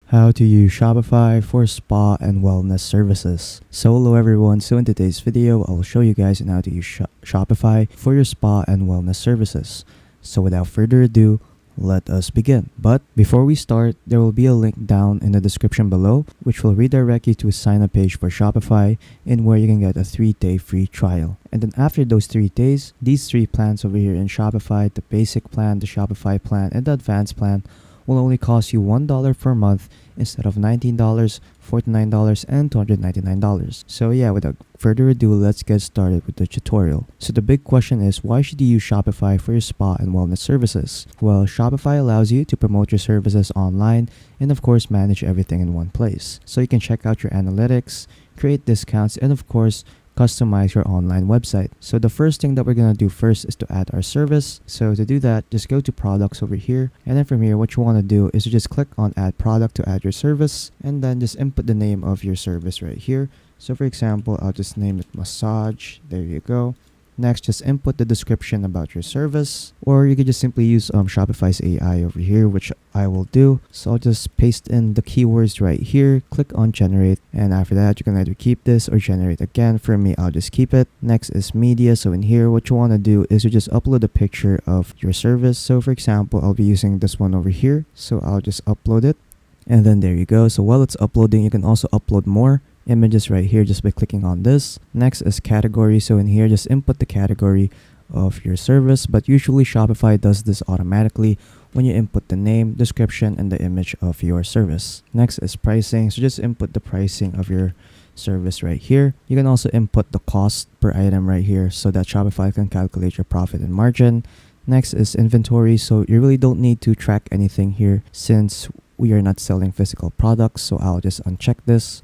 How to use Shopify for spa and wellness services. So hello everyone, so in today's video, I'll show you guys on how to use Shopify for your spa and wellness services. So without further ado, let us begin. But before we start, there will be a link down in the description below which will redirect you to a sign up page for Shopify in where you can get a 3-day free trial. And then after those 3 days, these 3 plans over here in Shopify, the basic plan, the Shopify plan, and the advanced plan will only cost you $1 per month instead of $19, $49, and $299. So yeah, without further ado, let's get started with the tutorial. So the big question is, why should you use Shopify for your spa and wellness services? Well, Shopify allows you to promote your services online and of course manage everything in one place. So you can check out your analytics, create discounts, and of course customize your online website. So the first thing that we're going to do first is to add our service. So to do that, just go to products over here, and then from here what you want to do is to just click on add product to add your service, and then just input the name of your service right here. So for example, I'll just name it massage. There you go. Next, just input the description about your service, or you could just simply use Shopify's AI over here, which I will do. So I'll just paste in the keywords right here, click on generate, and after that you can either keep this or generate again. For me, I'll just keep it. Next is media. So in here what you want to do is you just upload a picture of your service. So for example, I'll be using this one over here, so I'll just upload it, and then there you go. So while it's uploading, you can also upload more images right here just by clicking on this. Next is category. So in here, just input the category of your service, but usually Shopify does this automatically when you input the name, description, and the image of your service. Next is pricing. So just input the pricing of your service right here. You can also input the cost per item right here so that Shopify can calculate your profit and margin. Next is inventory. So you really don't need to track anything here since we are not selling physical products, so I'll just uncheck this.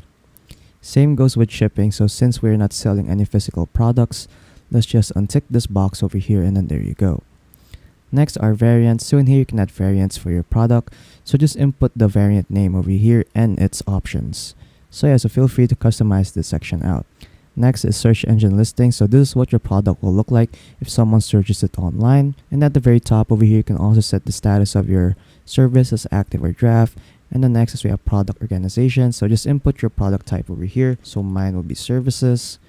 Same goes with shipping. So since we're not selling any physical products, let's just untick this box over here, and then there you go. Next are variants. So in here you can add variants for your product. So just input the variant name over here and its options. So yeah, so feel free to customize this section out. Next is search engine listing. So this is what your product will look like if someone searches it online. And at the very top over here, you can also set the status of your service as active or draft. And the next is we have product organization. So just input your product type over here. So mine will be services.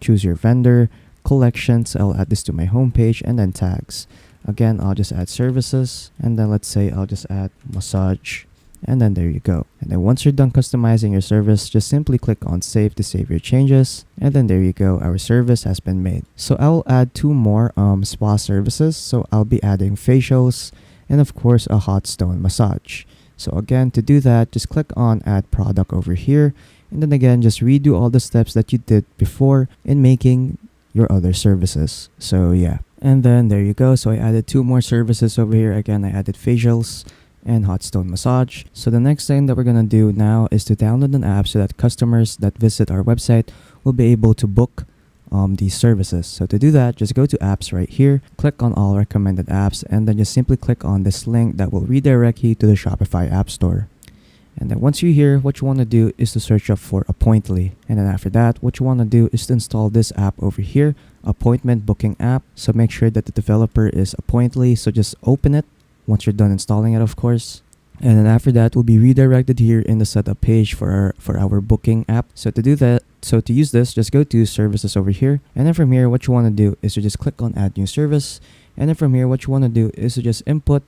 Choose your vendor. Collections. I'll add this to my homepage, and then tags. Again, I'll just add services, and then let's say I'll just add massage, and then there you go. And then once you're done customizing your service, just simply click on save to save your changes, and then there you go, our service has been made. So I'll add 2 more spa services. So I'll be adding facials and of course a hot stone massage. So again, to do that, just click on add product over here, and then again just redo all the steps that you did before in making your other services. So yeah, and then there you go. So I added 2 more services over here. Again, I added facials and hot stone massage. So the next thing that we're gonna do now is to download an app so that customers that visit our website will be able to book these services. So to do that, just go to apps right here, click on all recommended apps, and then just simply click on this link that will redirect you to the Shopify app store. And then once you're here, what you want to do is to search up for Appointly. And then after that, what you want to do is to install this app over here, appointment booking app. So make sure that the developer is Appointly. So just open it once you're done installing it, of course. And then after that, we'll be redirected here in the setup page for our booking app. So to do that, so to use this, just go to services over here. And then from here, what you want to do is to just click on add new service. And then from here, what you want to do is to just input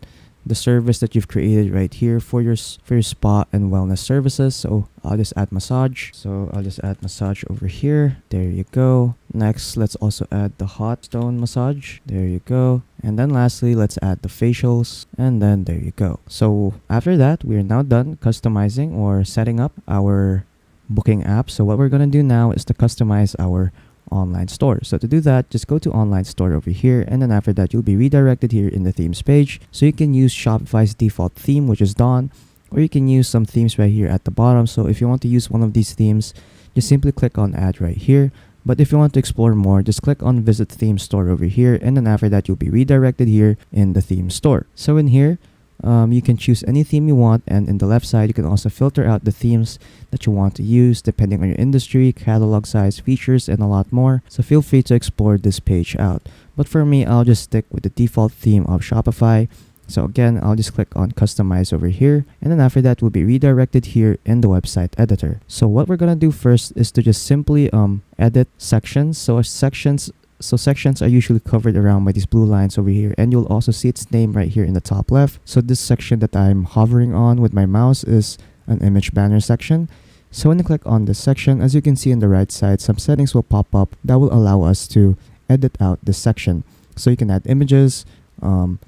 the service that you've created right here for your spa and wellness services. So I'll just add massage. So I'll just add massage over here. There you go. Next, let's also add the hot stone massage. There you go. And then lastly, let's add the facials. And then there you go. So after that, we are now done customizing or setting up our booking app. So what we're going to do now is to customize our online store. So to do that, just go to online store over here, and then after that you'll be redirected here in the themes page. So you can use Shopify's default theme, which is Dawn, or you can use some themes right here at the bottom. So if you want to use one of these themes, just simply click on add right here. But if you want to explore more, just click on visit theme store over here, and then after that you'll be redirected here in the theme store. So in here you can choose any theme you want, and in the left side you can also filter out the themes that you want to use depending on your industry, catalog size, features, and a lot more. So feel free to explore this page out. But for me, I'll just stick with the default theme of Shopify, So again, I'll just click on customize over here, and then after that we'll be redirected here in the website editor. So what we're gonna do first is to just simply edit sections. So sections are usually covered around by these blue lines over here, and you'll also see its name right here in the top left. So this section that I'm hovering on with my mouse is an image banner section. So when you click on this section, as you can see on the right side, some settings will pop up that will allow us to edit out this section. So you can add images,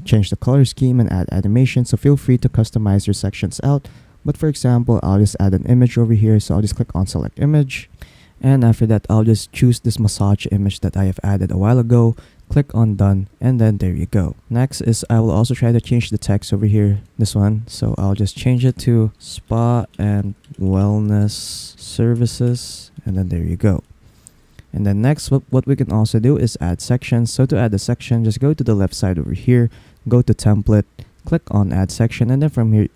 change the color scheme, and add animation. So feel free to customize your sections out. But for example, I'll just add an image over here. So I'll just click on select image. And after that, I'll just choose this massage image that I have added a while ago. Click on done, and then there you go. Next is I will also try to change the text over here, this one. So I'll just change it to spa and wellness services, and then there you go. And then next, what we can also do is add sections. So to add a section, just go to the left side over here, go to template, click on add section, and then from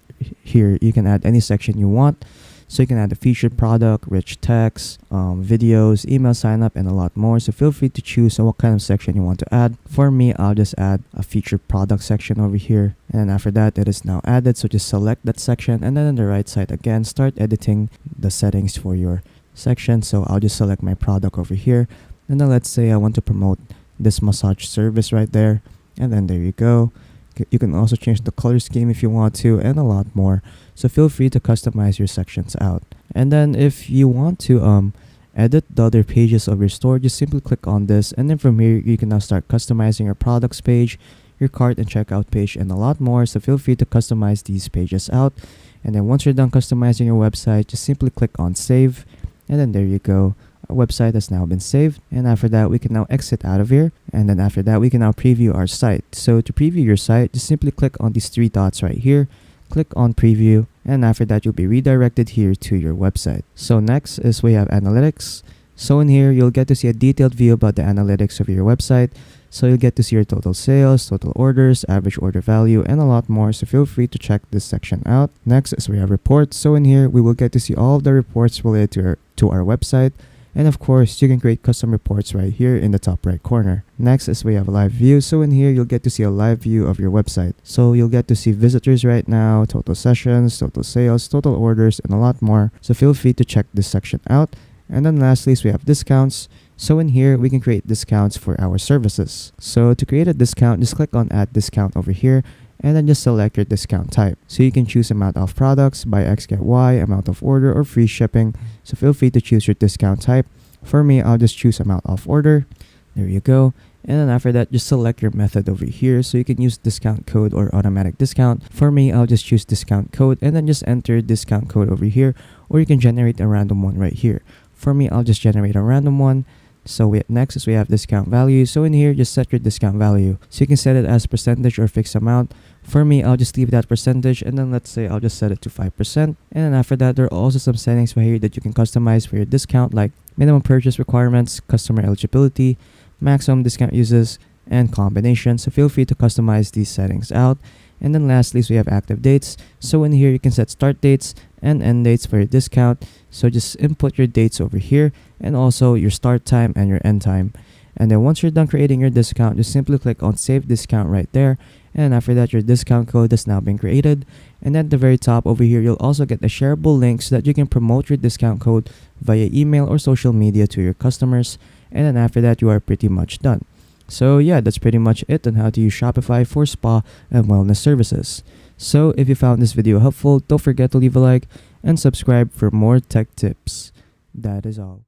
here you can add any section you want. So you can add a featured product, rich text, videos, email sign up, and a lot more. So feel free to choose what kind of section you want to add. For me, I'll just add a featured product section over here. And then after that, it is now added. So just select that section, and then on the right side again, start editing the settings for your section. So I'll just select my product over here. And then let's say I want to promote this massage service right there. And then there you go. You can also change the color scheme if you want to, and a lot more. So feel free to customize your sections out. And then if you want to edit the other pages of your store, just simply click on this, and then from here you can now start customizing your products page, your cart and checkout page, and a lot more. So feel free to customize these pages out. And then once you're done customizing your website, just simply click on save, and then there you go. Our website has now been saved, and after that we can now exit out of here, and then after that we can now preview our site. So to preview your site, just simply click on these three dots right here, click on preview, and after that you'll be redirected here to your website. So next is we have analytics. So in here you'll get to see a detailed view about the analytics of your website. So you'll get to see your total sales, total orders, average order value, and a lot more. So feel free to check this section out. Next is we have reports. So in here we will get to see all of the reports related to our website. And of course, you can create custom reports right here in the top right corner. Next is we have a live view. So in here, you'll get to see a live view of your website. So you'll get to see visitors right now, total sessions, total sales, total orders, and a lot more. So feel free to check this section out. And then lastly, we have discounts. So in here, we can create discounts for our services. So to create a discount, just click on add discount over here, and then just select your discount type. So you can choose amount of products, buy X get Y, amount of order, or free shipping. So feel free to choose your discount type. For me, I'll just choose amount of order. There you go. And then after that, just select your method over here. So you can use discount code or automatic discount. For me, I'll just choose discount code and then just enter discount code over here. Or you can generate a random one right here. For me, I'll just generate a random one. So next is we have discount value. So in here, just set your discount value. So you can set it as percentage or fixed amount. For me, I'll just leave that percentage, and then let's say I'll just set it to 5%. And then after that, there are also some settings right here that you can customize for your discount, like minimum purchase requirements, customer eligibility, maximum discount uses, and combination. So feel free to customize these settings out. And then lastly, we have active dates. So in here, you can set start dates and end dates for your discount. So just input your dates over here, and also your start time and your end time. And then once you're done creating your discount, just simply click on save discount right there. And after that, your discount code has now been created. And at the very top over here, you'll also get a shareable link so that you can promote your discount code via email or social media to your customers. And then after that, you are pretty much done. So yeah, that's pretty much it on how to use Shopify for spa and wellness services. So if you found this video helpful, don't forget to leave a like and subscribe for more tech tips. That is all.